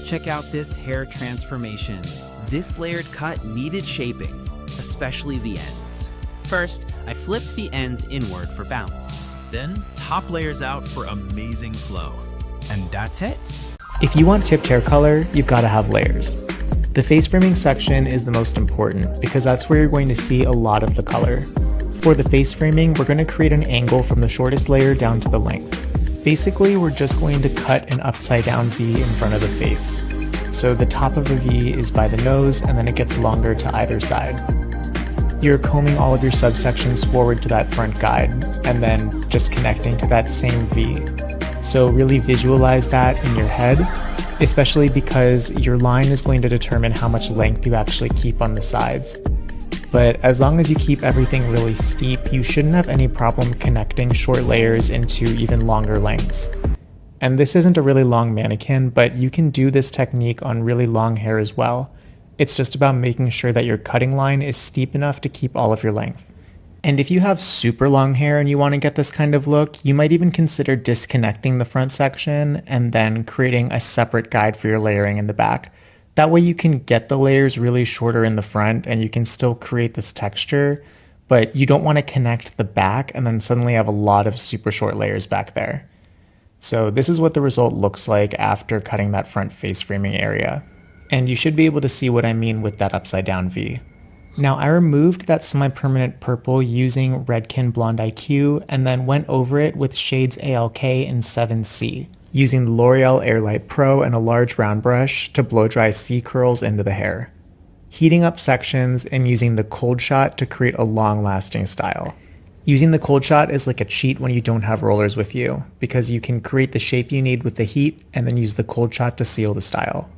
check out this hair transformation. This layered cut needed shaping, especially the ends. First, I flipped the ends inward for bounce. Then, top layers out for amazing flow. And that's it. If you want tipped hair color, you've got to have layers. The face framing section is the most important because that's where you're going to see a lot of the color. For the face framing, we're going to create an angle from the shortest layer down to the length. Basically, we're just going to cut an upside down V in front of the face. So the top of the V is by the nose and then it gets longer to either side. You're combing all of your subsections forward to that front guide and then just connecting to that same V. So really visualize that in your head, especially because your line is going to determine how much length you actually keep on the sides. But as long as you keep everything really steep, you shouldn't have any problem connecting short layers into even longer lengths. And this isn't a really long mannequin, but you can do this technique on really long hair as well. It's just about making sure that your cutting line is steep enough to keep all of your length. And if you have super long hair and you want to get this kind of look, you might even consider disconnecting the front section and then creating a separate guide for your layering in the back. That way you can get the layers really shorter in the front and you can still create this texture, but you don't want to connect the back and then suddenly have a lot of super short layers back there. So this is what the result looks like after cutting that front face framing area. And you should be able to see what I mean with that upside down V. Now I removed that semi-permanent purple using Redken Blonde IQ and then went over it with shades ALK and 7C, using the L'Oreal Airlight Pro and a large round brush to blow dry C curls into the hair. Heating up sections and using the cold shot to create a long-lasting style. Using the cold shot is like a cheat when you don't have rollers with you, because you can create the shape you need with the heat and then use the cold shot to seal the style.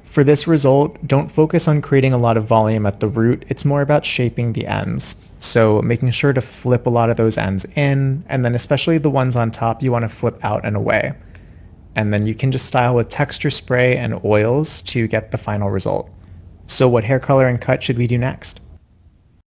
For this result, don't focus on creating a lot of volume at the root, it's more about shaping the ends. So making sure to flip a lot of those ends in, and then especially the ones on top you want to flip out and away. And then you can just style with texture spray and oils to get the final result. So what hair color and cut should we do next?